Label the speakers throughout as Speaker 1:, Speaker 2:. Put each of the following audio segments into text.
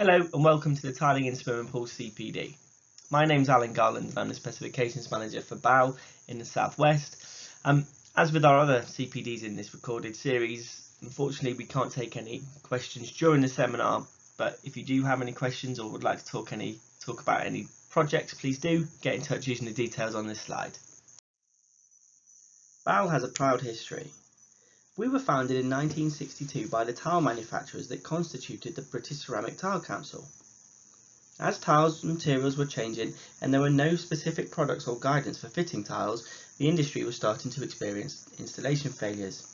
Speaker 1: Hello and welcome to the Tiling in Swimming Pool CPD. My name's Alan Garland and I'm the Specifications Manager for BAL in the Southwest. As with our other CPDs in this recorded series, unfortunately we can't take any questions during the seminar, but if you do have any questions or would like to talk about any projects, please do get in touch using the details on this slide. BAL has a proud history. We were founded in 1962 by the tile manufacturers that constituted the British Ceramic Tile Council. As tiles materials were changing and there were no specific products or guidance for fitting tiles, the industry was starting to experience installation failures.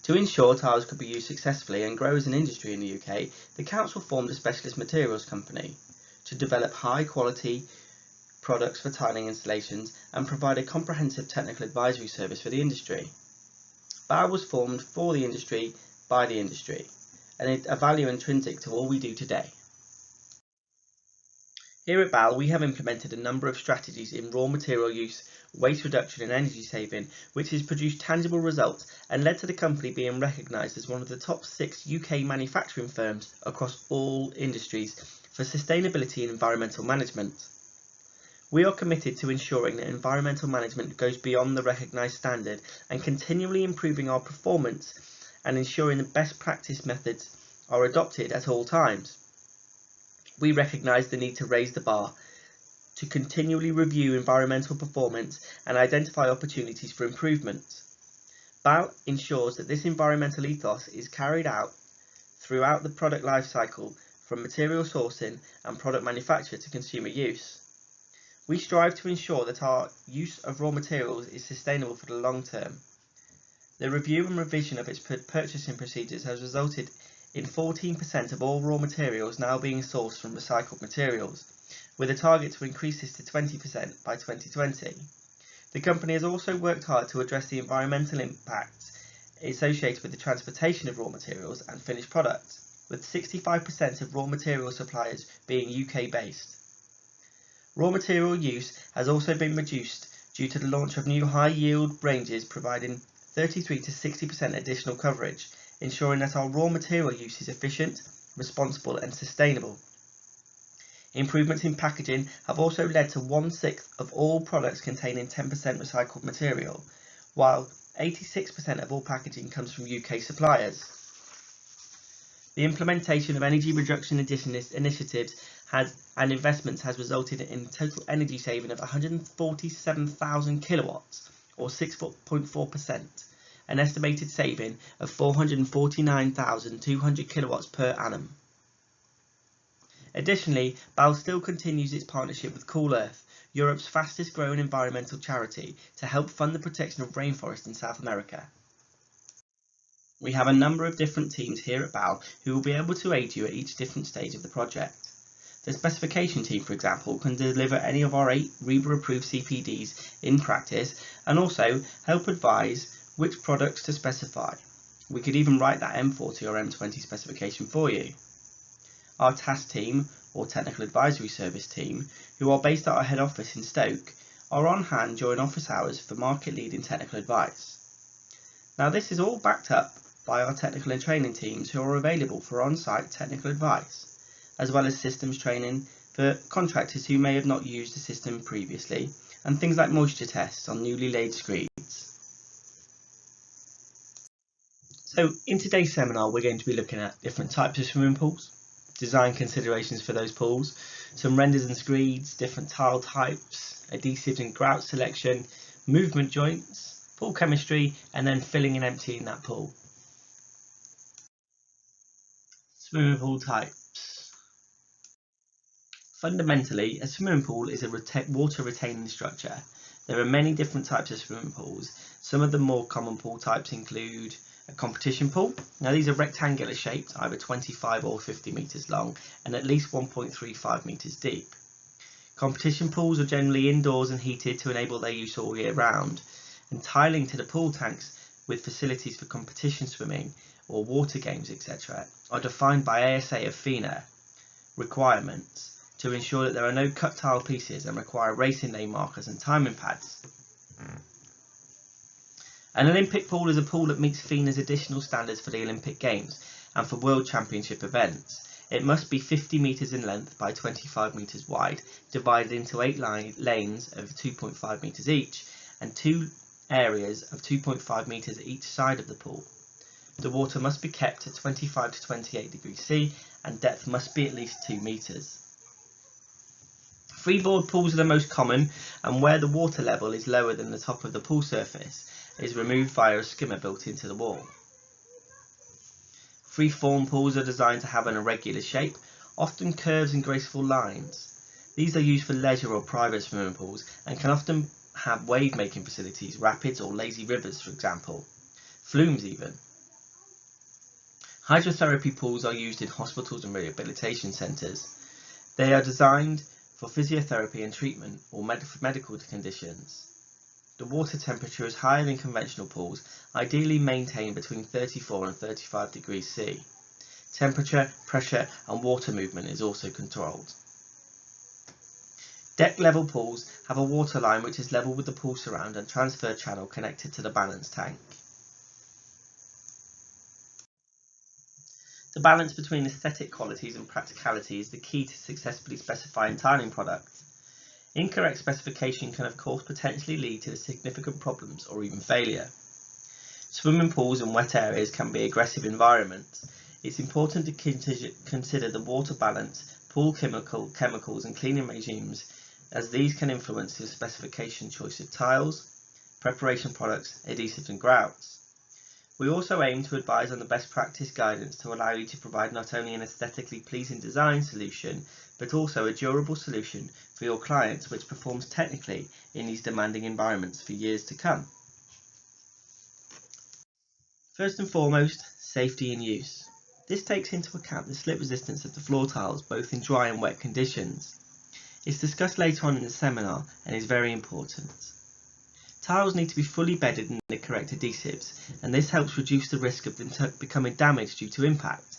Speaker 1: To ensure tiles could be used successfully and grow as an industry in the UK, the council formed a specialist materials company to develop high quality products for tiling installations and provide a comprehensive technical advisory service for the industry. BAL was formed for the industry, by the industry, and it's a value intrinsic to all we do today. Here at BAL, we have implemented a number of strategies in raw material use, waste reduction and energy saving, which has produced tangible results and led to the company being recognised as one of the top 6 UK manufacturing firms across all industries for sustainability and environmental management. We are committed to ensuring that environmental management goes beyond the recognised standard and continually improving our performance and ensuring that best practice methods are adopted at all times. We recognise the need to raise the bar, to continually review environmental performance and identify opportunities for improvement. BAL ensures that this environmental ethos is carried out throughout the product life cycle, from material sourcing and product manufacture to consumer use. We strive to ensure that our use of raw materials is sustainable for the long term. The review and revision of its purchasing procedures has resulted in 14% of all raw materials now being sourced from recycled materials, with a target to increase this to 20% by 2020. The company has also worked hard to address the environmental impacts associated with the transportation of raw materials and finished products, with 65% of raw material suppliers being UK based. Raw material use has also been reduced due to the launch of new high-yield ranges providing 33 to 60% additional coverage, ensuring that our raw material use is efficient, responsible and sustainable. Improvements in packaging have also led to 1/6 of all products containing 10% recycled material, while 86% of all packaging comes from UK suppliers. The implementation of energy reduction initiatives and investments has resulted in total energy saving of 147,000 kilowatts, or 6.4%, an estimated saving of 449,200 kilowatts per annum. Additionally, BAL still continues its partnership with Cool Earth, Europe's fastest growing environmental charity, to help fund the protection of rainforest in South America. We have a number of different teams here at BAL who will be able to aid you at each different stage of the project. The specification team, for example, can deliver any of our 8 RIBA-approved CPDs in practice and also help advise which products to specify. We could even write that M40 or M20 specification for you. Our task team, or technical advisory service team, who are based at our head office in Stoke, are on hand during office hours for market-leading technical advice. Now, this is all backed up by our technical and training teams who are available for on-site technical advice, as well as systems training for contractors who may have not used the system previously, and things like moisture tests on newly laid screeds. So in today's seminar we're going to be looking at different types of swimming pools, design considerations for those pools, some renders and screeds, different tile types, adhesives and grout selection, movement joints, pool chemistry, and then filling and emptying that pool. Swimming pool types. Fundamentally, a swimming pool is a water retaining structure. There are many different types of swimming pools. Some of the more common pool types include a competition pool. Now these are rectangular shaped, either 25 or 50 metres long and at least 1.35 metres deep. Competition pools are generally indoors and heated to enable their use all year round, and tiling to the pool tanks with facilities for competition swimming or water games, etc. are defined by ASA of FINA requirements to ensure that there are no cut tile pieces and require racing lane markers and timing pads. An Olympic pool is a pool that meets FINA's additional standards for the Olympic Games and for World Championship events. It must be 50 metres in length by 25 metres wide, divided into 8 lanes of 2.5 metres each, and 2 areas of 2.5 metres each side of the pool. The water must be kept at 25 to 28 degrees C, and depth must be at least 2 metres. Freeboard pools are the most common, and where the water level is lower than the top of the pool surface is removed via a skimmer built into the wall. Free-form pools are designed to have an irregular shape, often curves and graceful lines. These are used for leisure or private swimming pools and can often have wave-making facilities, rapids or lazy rivers, for example, flumes even. Hydrotherapy pools are used in hospitals and rehabilitation centres. They are designed for physiotherapy and treatment or medical conditions. The water temperature is higher than conventional pools, ideally maintained between 34 and 35 degrees C. Temperature, pressure and water movement is also controlled. Deck level pools have a water line which is level with the pool surround and transfer channel connected to the balance tank. The balance between aesthetic qualities and practicality is the key to successfully specifying tiling products. Incorrect specification can of course potentially lead to significant problems or even failure. Swimming pools and wet areas can be aggressive environments. It's important to consider the water balance, pool chemicals and cleaning regimes, as these can influence the specification choice of tiles, preparation products, adhesives and grouts. We also aim to advise on the best practice guidance to allow you to provide not only an aesthetically pleasing design solution, but also a durable solution for your clients which performs technically in these demanding environments for years to come. First and foremost, safety in use. This takes into account the slip resistance of the floor tiles both in dry and wet conditions. It's discussed later on in the seminar and is very important. Tiles need to be fully bedded in the correct adhesives, and this helps reduce the risk of becoming damaged due to impact.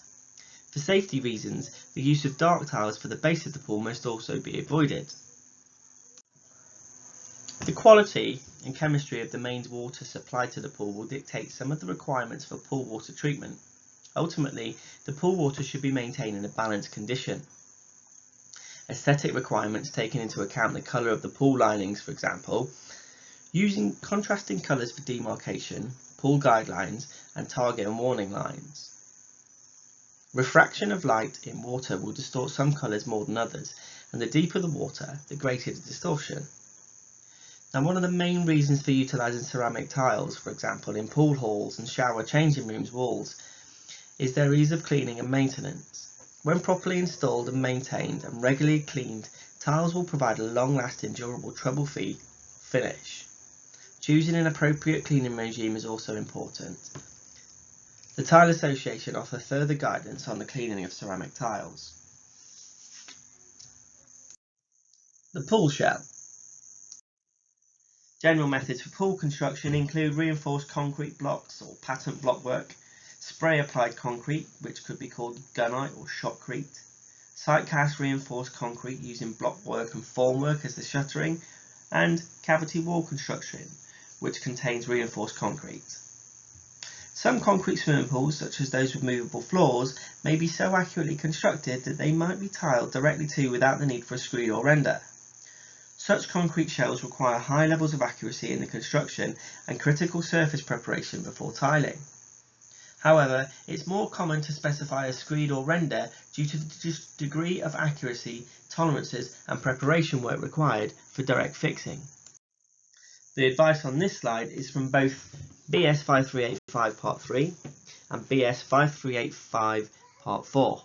Speaker 1: For safety reasons, the use of dark tiles for the base of the pool must also be avoided. The quality and chemistry of the mains water supplied to the pool will dictate some of the requirements for pool water treatment. Ultimately, the pool water should be maintained in a balanced condition. Aesthetic requirements taking into account the colour of the pool linings, for example, using contrasting colours for demarcation, pool guidelines and target and warning lines. Refraction of light in water will distort some colours more than others, and the deeper the water, the greater the distortion. Now, one of the main reasons for utilising ceramic tiles, for example in pool halls and shower changing rooms walls, is their ease of cleaning and maintenance. When properly installed and maintained and regularly cleaned, tiles will provide a long-lasting, durable, trouble-free finish. Choosing an appropriate cleaning regime is also important. The Tile Association offer further guidance on the cleaning of ceramic tiles. The pool shell. General methods for pool construction include reinforced concrete blocks or pattern block work, spray applied concrete, which could be called gunite or shotcrete, site cast reinforced concrete using block work and formwork as the shuttering, and cavity wall construction, which contains reinforced concrete. Some concrete swimming pools, such as those with movable floors, may be so accurately constructed that they might be tiled directly to without the need for a screed or render. Such concrete shells require high levels of accuracy in the construction and critical surface preparation before tiling. However, it's more common to specify a screed or render due to the degree of accuracy, tolerances and preparation work required for direct fixing. The advice on this slide is from both BS 5385 Part 3 and BS 5385 Part 4.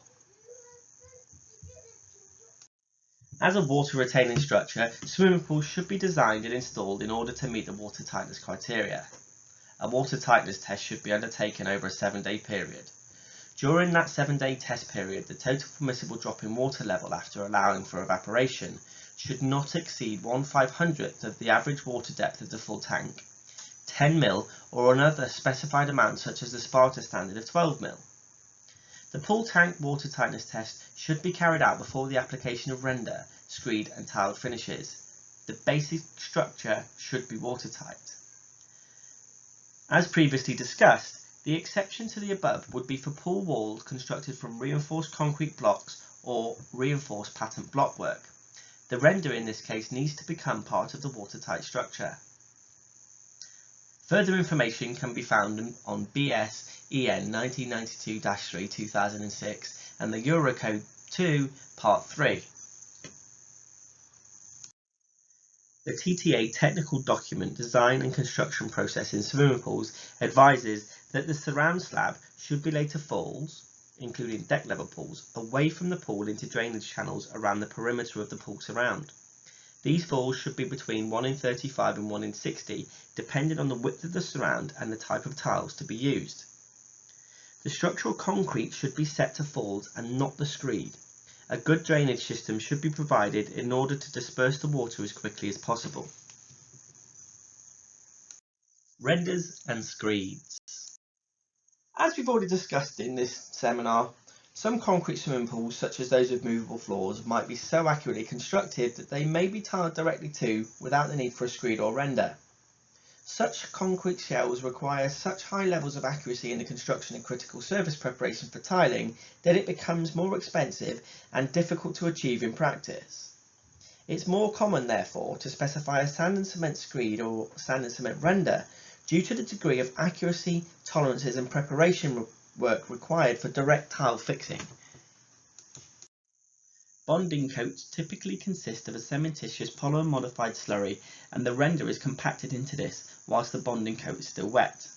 Speaker 1: As a water retaining structure, swimming pools should be designed and installed in order to meet the water tightness criteria. A water tightness test should be undertaken over a 7-day period. During that 7-day test period, the total permissible drop in water level after allowing for evaporation should not exceed 1/500th of the average water depth of the full tank, 10 mil or another specified amount such as the Sparta standard of 12 mil. The pool tank water tightness test should be carried out before the application of render, screed and tiled finishes. The basic structure should be watertight. As previously discussed, The exception to the above would be for pool walls constructed from reinforced concrete blocks or reinforced pattern blockwork. The render in this case needs to become part of the watertight structure. Further information can be found on BS EN 1992-3 2006 and the Eurocode 2 Part 3. The TTA technical document Design and Construction Process in Swimming Pools advises that the surround slab should be laid to falls, including deck level pools, away from the pool into drainage channels around the perimeter of the pool surround. These falls should be between 1 in 35 and 1 in 60, depending on the width of the surround and the type of tiles to be used. The structural concrete should be set to falls and not the screed. A good drainage system should be provided in order to disperse the water as quickly as possible. Renders and screeds. As we've already discussed in this seminar, some concrete swimming pools, such as those with movable floors, might be so accurately constructed that they may be tiled directly to without the need for a screed or render. Such concrete shells require such high levels of accuracy in the construction and critical surface preparation for tiling that it becomes more expensive and difficult to achieve in practice. It's more common, therefore, to specify a sand and cement screed or sand and cement render due to the degree of accuracy, tolerances and preparation work required for direct tile fixing. Bonding coats typically consist of a cementitious polymer modified slurry, and the render is compacted into this whilst the bonding coat is still wet.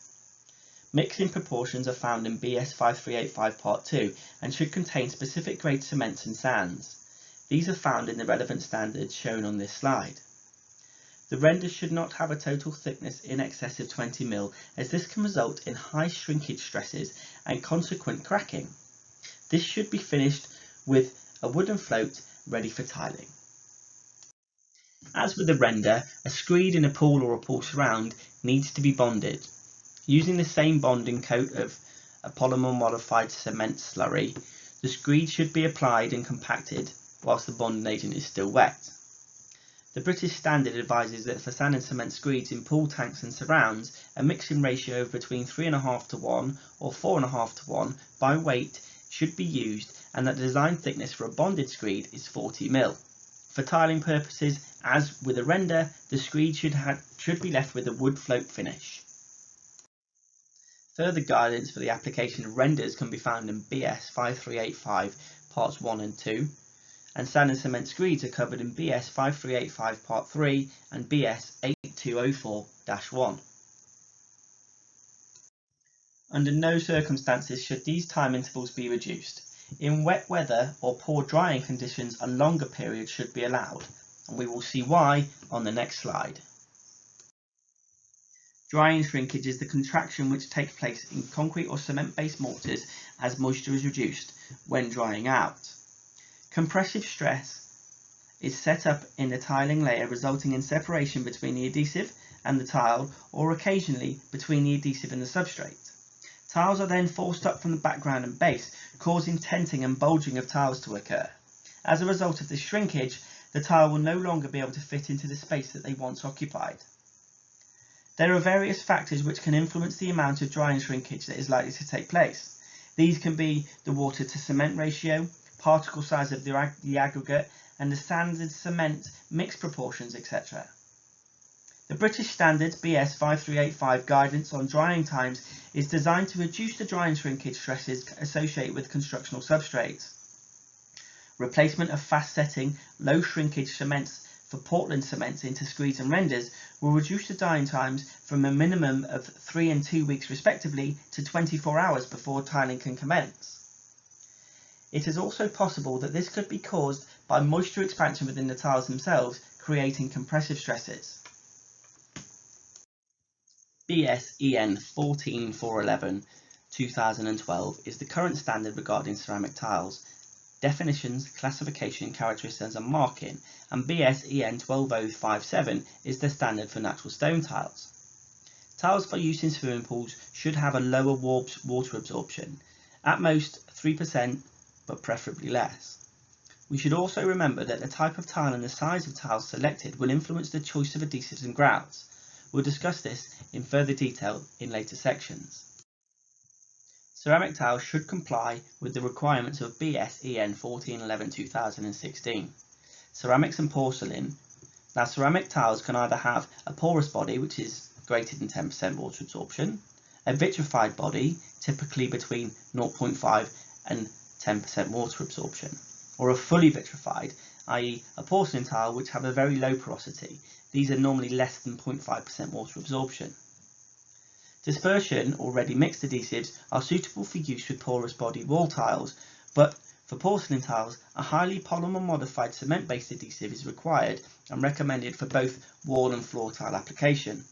Speaker 1: Mixing proportions are found in BS 5385 Part 2 and should contain specific grade cements and sands. These are found in the relevant standards shown on this slide. The render should not have a total thickness in excess of 20 mm, as this can result in high shrinkage stresses and consequent cracking. This should be finished with a wooden float ready for tiling. As with the render, a screed in a pool or a pool surround needs to be bonded. Using the same bonding coat of a polymer modified cement slurry, the screed should be applied and compacted whilst the bonding agent is still wet. The British Standard advises that for sand and cement screeds in pool tanks and surrounds, a mixing ratio of between 3.5 to 1 or 4.5 to 1 by weight should be used, and that the design thickness for a bonded screed is 40 mm. For tiling purposes, as with a render, the screed should be left with a wood float finish. Further guidance for the application of renders can be found in BS 5385 Parts 1 and 2, and sand and cement screeds are covered in BS 5385 Part 3 and BS 8204-1. Under no circumstances should these time intervals be reduced. In wet weather or poor drying conditions, a longer period should be allowed, and we will see why on the next slide. Drying shrinkage is the contraction which takes place in concrete or cement-based mortars as moisture is reduced when drying out. Compressive stress is set up in the tiling layer, resulting in separation between the adhesive and the tile, or occasionally between the adhesive and the substrate. Tiles are then forced up from the background and base, causing tenting and bulging of tiles to occur. As a result of this shrinkage, the tile will no longer be able to fit into the space that they once occupied. There are various factors which can influence the amount of drying shrinkage that is likely to take place. These can be the water to cement ratio, particle size of the aggregate, and the sand and cement mix proportions, etc. The British Standards BS 5385 guidance on drying times is designed to reduce the drying shrinkage stresses associated with constructional substrates. Replacement of fast-setting, low shrinkage cements for Portland cements into screeds and renders will reduce the drying times from a minimum of 3 and 2 weeks respectively to 24 hours before tiling can commence. It is also possible that this could be caused by moisture expansion within the tiles themselves, creating compressive stresses. BS EN 14411 2012 is the current standard regarding ceramic tiles. Definitions, classification, characteristics and marking, and BS EN 12057 is the standard for natural stone tiles. Tiles for use in swimming pools should have a lower water absorption, at most 3%, but preferably less. We should also remember that the type of tile and the size of tiles selected will influence the choice of adhesives and grouts. We'll discuss this in further detail in later sections. Ceramic tiles should comply with the requirements of BS-EN 1411-2016. Ceramics and porcelain. Now, ceramic tiles can either have a porous body, which is greater than 10% water absorption, a vitrified body, typically between 0.5 and 10% water absorption, or a fully vitrified, i.e. a porcelain tile which have a very low porosity. These are normally less than 0.5% water absorption. Dispersion or ready mixed adhesives are suitable for use with porous body wall tiles, but for porcelain tiles, a highly polymer modified cement-based adhesive is required and recommended for both wall and floor tile application.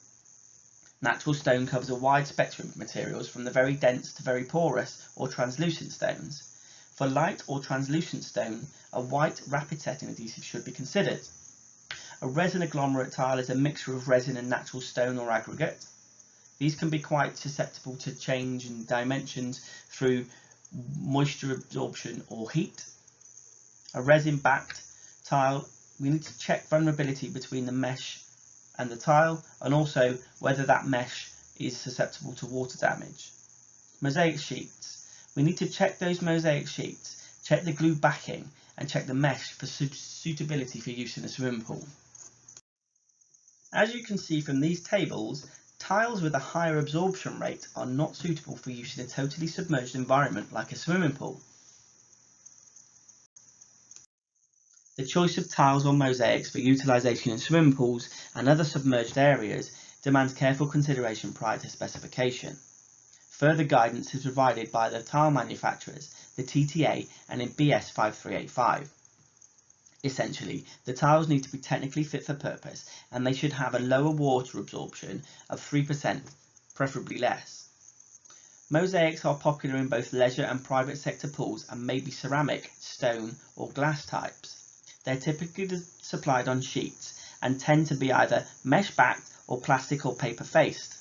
Speaker 1: Natural stone covers a wide spectrum of materials from the very dense to very porous or translucent stones. For light or translucent stone, a white rapid setting adhesive should be considered. A resin agglomerate tile is a mixture of resin and natural stone or aggregate. These can be quite susceptible to change in dimensions through moisture absorption or heat. A resin-backed tile, we need to check vulnerability between the mesh and the tile, and also whether that mesh is susceptible to water damage. Mosaic sheets, we need to check those mosaic sheets, check the glue backing, and check the mesh for suitability for use in a swimming pool. As you can see from these tables, tiles with a higher absorption rate are not suitable for use in a totally submerged environment like a swimming pool. The choice of tiles or mosaics for utilisation in swimming pools and other submerged areas demands careful consideration prior to specification. Further guidance is provided by the tile manufacturers, the TTA, and in BS 5385. Essentially, the tiles need to be technically fit for purpose and they should have a lower water absorption of 3%, preferably less. Mosaics are popular in both leisure and private sector pools and may be ceramic, stone or glass types. They are typically supplied on sheets and tend to be either mesh backed or plastic or paper faced.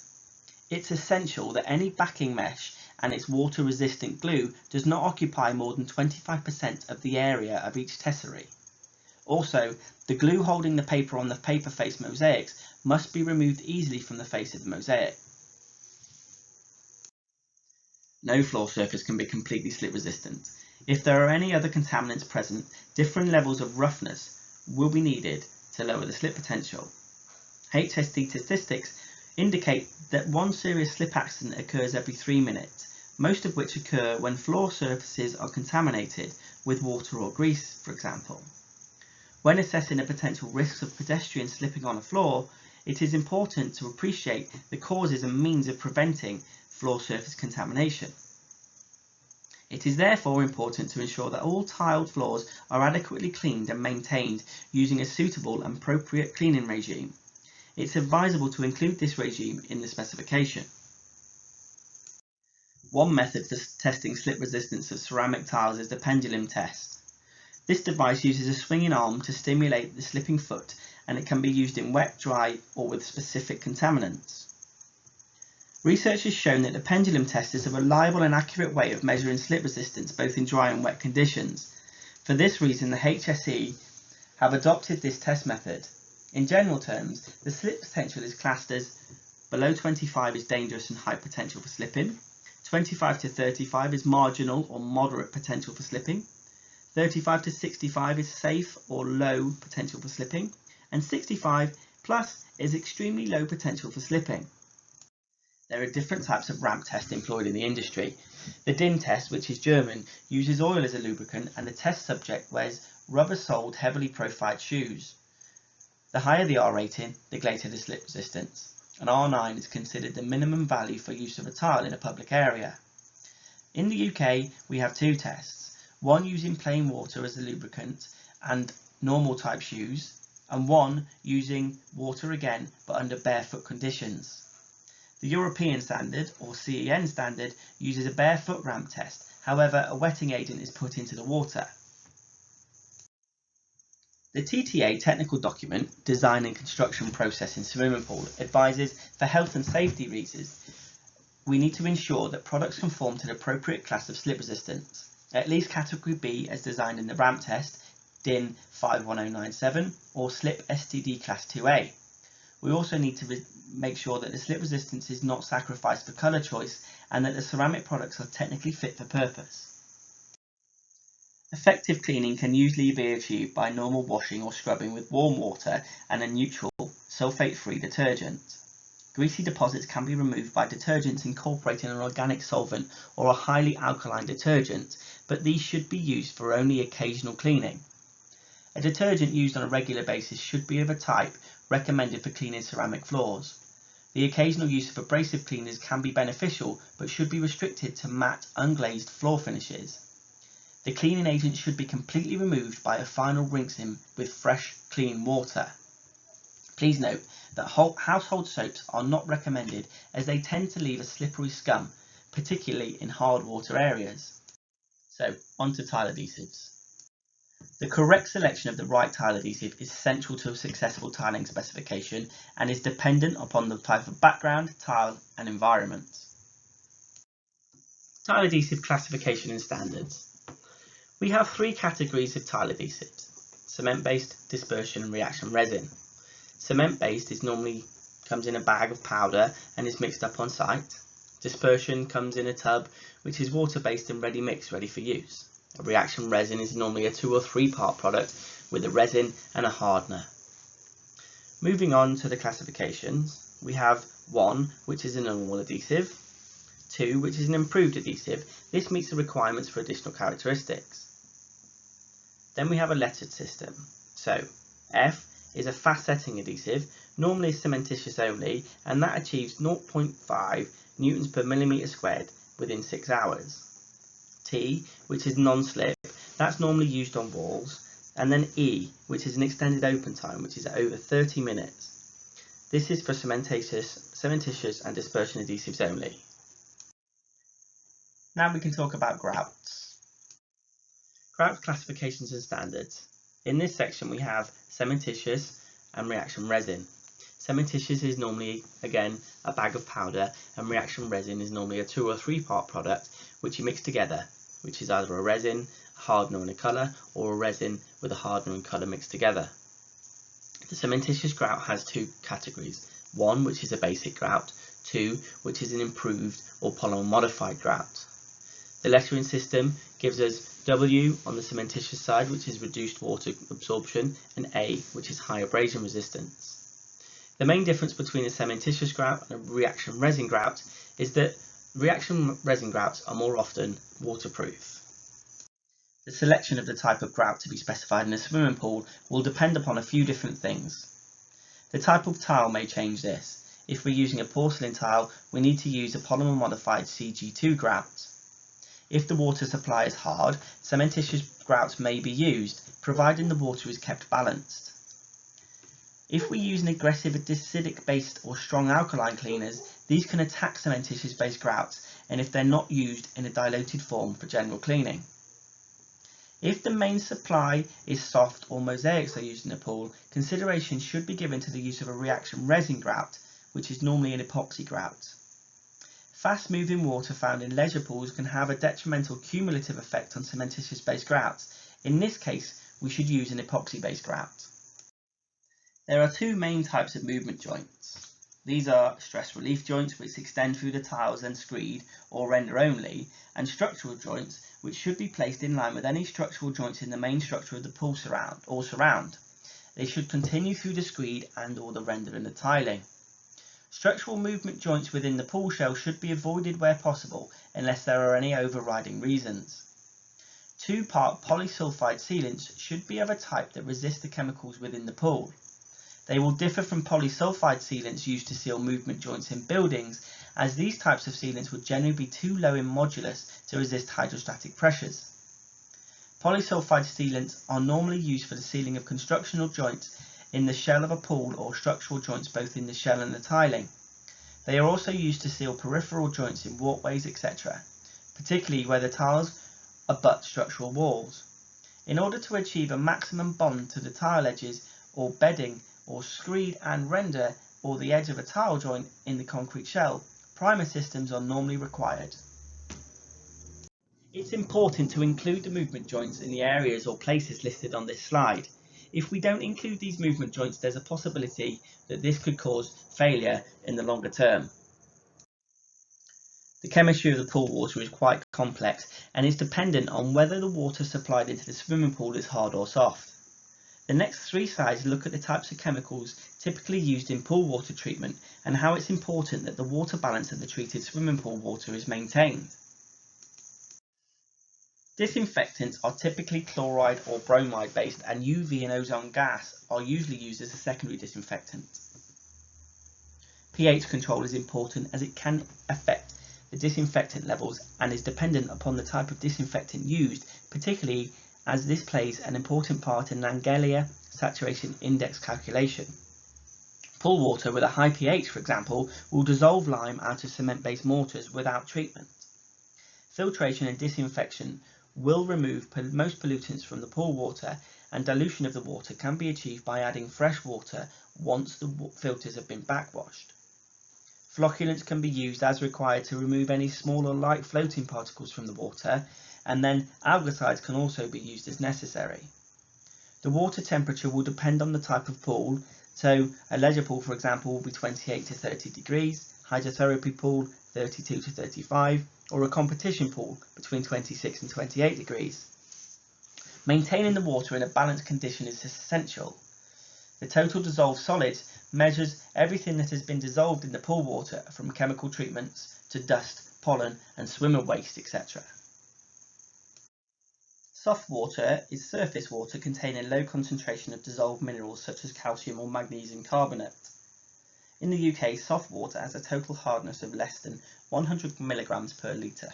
Speaker 1: It's essential that any backing mesh and its water resistant glue does not occupy more than 25% of the area of each tesserae. Also, the glue holding the paper on the paper face mosaics must be removed easily from the face of the mosaic. No floor surface can be completely slip resistant. If there are any other contaminants present, different levels of roughness will be needed to lower the slip potential. HSD statistics indicate that one serious slip accident occurs every 3 minutes, most of which occur when floor surfaces are contaminated with water or grease, for example. When assessing the potential risks of pedestrians slipping on a floor, it is important to appreciate the causes and means of preventing floor surface contamination. It is therefore important to ensure that all tiled floors are adequately cleaned and maintained using a suitable and appropriate cleaning regime. It's advisable to include this regime in the specification. One method for testing slip resistance of ceramic tiles is the pendulum test. This device uses a swinging arm to stimulate the slipping foot, and it can be used in wet, dry, or with specific contaminants. Research has shown that the pendulum test is a reliable and accurate way of measuring slip resistance both in dry and wet conditions. For this reason, the HSE have adopted this test method. In general terms, the slip potential is classed as below 25 is dangerous and high potential for slipping, 25 to 35 is marginal or moderate potential for slipping, 35 to 65 is safe or low potential for slipping, and 65 plus is extremely low potential for slipping. There are different types of ramp tests employed in the industry. The DIN test, which is German, uses oil as a lubricant, and the test subject wears rubber-soled, heavily profiled shoes. The higher the R rating, the greater the slip resistance. An R9 is considered the minimum value for use of a tile in a public area. In the UK, we have two tests, one using plain water as the lubricant and normal type shoes, and one using water again but under barefoot conditions. The European standard, or CEN standard, uses a barefoot ramp test. However, a wetting agent is put into the water. The TTA technical document, Design and Construction Process in Swimming Pool, advises for health and safety reasons we need to ensure that products conform to the appropriate class of slip resistance, at least category B as designed in the ramp test, DIN 51097, or slip STD class 2A. We also need to make sure that the slip resistance is not sacrificed for colour choice and that the ceramic products are technically fit for purpose. Effective cleaning can usually be achieved by normal washing or scrubbing with warm water and a neutral, sulfate-free detergent. Greasy deposits can be removed by detergents incorporating an organic solvent or a highly alkaline detergent, but these should be used for only occasional cleaning. A detergent used on a regular basis should be of a type recommended for cleaning ceramic floors. The occasional use of abrasive cleaners can be beneficial, but should be restricted to matte, unglazed floor finishes. The cleaning agent should be completely removed by a final rinsing with fresh, clean water. Please note that household soaps are not recommended as they tend to leave a slippery scum, particularly in hard water areas. So, on to tile adhesives. The correct selection of the right tile adhesive is central to a successful tiling specification and is dependent upon the type of background, tile and environment. Tile adhesive classification and standards. We have three categories of tile adhesives: cement-based, dispersion and reaction resin. Cement-based comes in a bag of powder and is mixed up on site. Dispersion comes in a tub which is water-based and ready mixed, ready for use. A reaction resin is normally a 2 or 3 part product with a resin and a hardener. Moving on to the classifications, we have 1, which is a normal adhesive, 2, which is an improved adhesive. This meets the requirements for additional characteristics. Then we have a lettered system. So F is a fast setting adhesive, normally cementitious only, and that achieves 0.5 newtons per millimetre squared within 6 hours. T, which is non-slip, that's normally used on walls, and then E, which is an extended open time, which is over 30 minutes. This is for cementitious and dispersion adhesives only. Now we can talk about grouts. Grout classifications and standards. In this section we have cementitious and reaction resin. Cementitious is normally, again, a bag of powder, and reaction resin is normally a 2 or 3 part product which you mix together, which is either a resin, a hardener and a colour, or a resin with a hardener and colour mixed together. The cementitious grout has 2 categories: 1, which is a basic grout, 2, which is an improved or polymer modified grout. The lettering system gives us W on the cementitious side, which is reduced water absorption, and A, which is high abrasion resistance. The main difference between a cementitious grout and a reaction resin grout is that reaction resin grouts are more often waterproof. The selection of the type of grout to be specified in a swimming pool will depend upon a few different things. The type of tile may change this. If we're using a porcelain tile, we need to use a polymer modified CG2 grout. If the water supply is hard, cementitious grouts may be used, providing the water is kept balanced. If we use an aggressive acidic based or strong alkaline cleaners, these can attack cementitious based grouts, and if they're not used in a diluted form for general cleaning. If the main supply is soft or mosaics are used in a pool, consideration should be given to the use of a reaction resin grout, which is normally an epoxy grout. Fast moving water found in leisure pools can have a detrimental cumulative effect on cementitious based grouts. In this case, we should use an epoxy based grout. There are 2 main types of movement joints. These are stress relief joints, which extend through the tiles and screed or render only, and structural joints, which should be placed in line with any structural joints in the main structure of the pool surround. They should continue through the screed and or the render and the tiling. Structural movement joints within the pool shell should be avoided where possible, unless there are any overriding reasons. 2-part polysulfide sealants should be of a type that resist the chemicals within the pool. They will differ from polysulfide sealants used to seal movement joints in buildings, as these types of sealants would generally be too low in modulus to resist hydrostatic pressures. Polysulfide sealants are normally used for the sealing of constructional joints in the shell of a pool or structural joints both in the shell and the tiling. They are also used to seal peripheral joints in walkways, etc., particularly where the tiles abut structural walls. In order to achieve a maximum bond to the tile edges or bedding or screed and render or the edge of a tile joint in the concrete shell, primer systems are normally required. It's important to include the movement joints in the areas or places listed on this slide. If we don't include these movement joints, there's a possibility that this could cause failure in the longer term. The chemistry of the pool water is quite complex and is dependent on whether the water supplied into the swimming pool is hard or soft. The next 3 slides look at the types of chemicals typically used in pool water treatment and how it's important that the water balance of the treated swimming pool water is maintained. Disinfectants are typically chloride or bromide based, and UV and ozone gas are usually used as a secondary disinfectant. pH control is important as it can affect the disinfectant levels and is dependent upon the type of disinfectant used, particularly as this plays an important part in langelier saturation index calculation. Pool water with a high pH, for example, will dissolve lime out of cement-based mortars without treatment. Filtration and disinfection will remove most pollutants from the pool water, and dilution of the water can be achieved by adding fresh water once the filters have been backwashed. Flocculants can be used as required to remove any small or light floating particles from the water, and then algicides can also be used as necessary. The water temperature will depend on the type of pool, so a leisure pool, for example, will be 28 to 30 degrees, hydrotherapy pool 32 to 35, or a competition pool between 26 and 28 degrees. Maintaining the water in a balanced condition is essential. The total dissolved solids measures everything that has been dissolved in the pool water, from chemical treatments to dust, pollen and swimmer waste, etc. Soft water is surface water containing low concentration of dissolved minerals such as calcium or magnesium carbonate. In the UK, soft water has a total hardness of less than 100 milligrams per litre.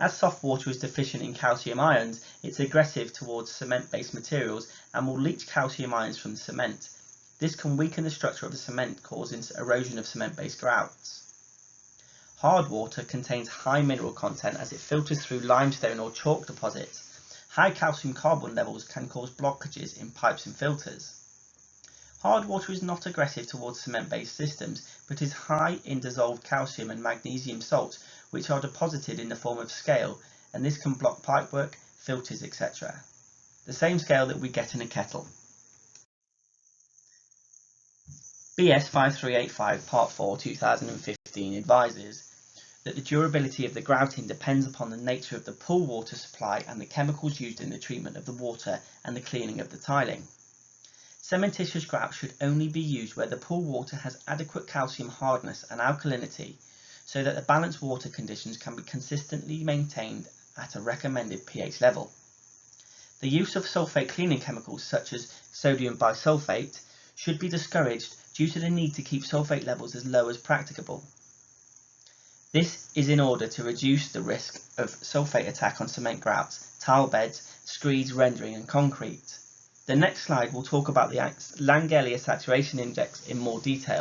Speaker 1: As soft water is deficient in calcium ions, it's aggressive towards cement-based materials and will leach calcium ions from the cement. This can weaken the structure of the cement, causing erosion of cement-based grouts. Hard water contains high mineral content as it filters through limestone or chalk deposits. High calcium carbon levels can cause blockages in pipes and filters. Hard water is not aggressive towards cement-based systems, but is high in dissolved calcium and magnesium salts, which are deposited in the form of scale, and this can block pipework, filters, etc. The same scale that we get in a kettle. BS 5385 Part 4 2015 advises that the durability of the grouting depends upon the nature of the pool water supply and the chemicals used in the treatment of the water and the cleaning of the tiling. Cementitious grout should only be used where the pool water has adequate calcium hardness and alkalinity, so that the balanced water conditions can be consistently maintained at a recommended pH level. The use of sulfate cleaning chemicals such as sodium bisulfate should be discouraged due to the need to keep sulfate levels as low as practicable. This is in order to reduce the risk of sulfate attack on cement grouts, tile beds, screeds, rendering and concrete. The next slide will talk about the langelier saturation index in more detail.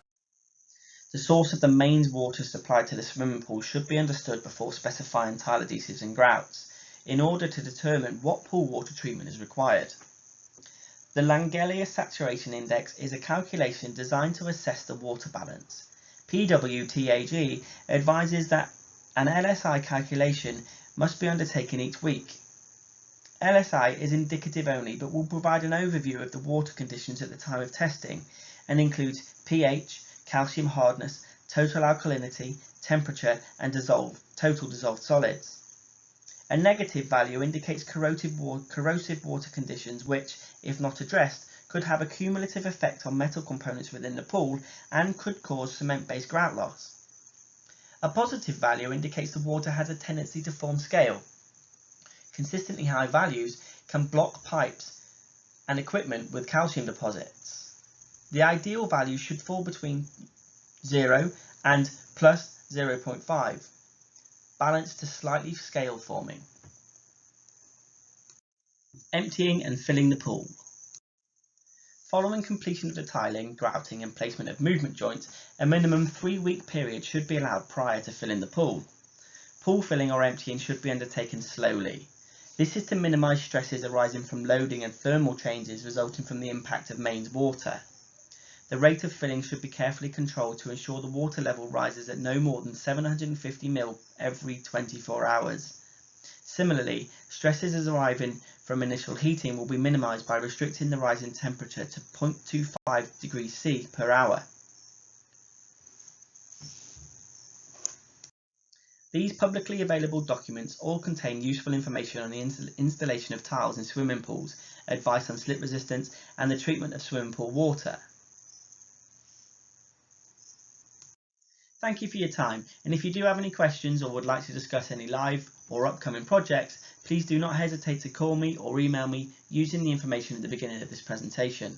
Speaker 1: The source of the mains water supplied to the swimming pool should be understood before specifying tile adhesives and grouts, in order to determine what pool water treatment is required. The langelier saturation index is a calculation designed to assess the water balance. PWTAG advises that an LSI calculation must be undertaken each week. LSI is indicative only, but will provide an overview of the water conditions at the time of testing and includes pH, calcium hardness, total alkalinity, temperature and total dissolved solids. A negative value indicates corrosive water conditions which, if not addressed, could have a cumulative effect on metal components within the pool and could cause cement-based grout loss. A positive value indicates the water has a tendency to form scale. Consistently high values can block pipes and equipment with calcium deposits. The ideal value should fall between 0 and plus 0.5, balanced to slightly scale forming. Emptying and filling the pool. Following completion of the tiling, grouting and placement of movement joints, a minimum 3-week period should be allowed prior to filling the pool. Pool filling or emptying should be undertaken slowly. This is to minimise stresses arising from loading and thermal changes resulting from the impact of mains water. The rate of filling should be carefully controlled to ensure the water level rises at no more than 750 ml every 24 hours. Similarly, stresses arising from initial heating will be minimised by restricting the rise in temperature to 0.25 degrees C per hour. These publicly available documents all contain useful information on the installation of tiles in swimming pools, advice on slip resistance, and the treatment of swimming pool water. Thank you for your time, and if you do have any questions or would like to discuss any live or upcoming projects, please do not hesitate to call me or email me using the information at the beginning of this presentation.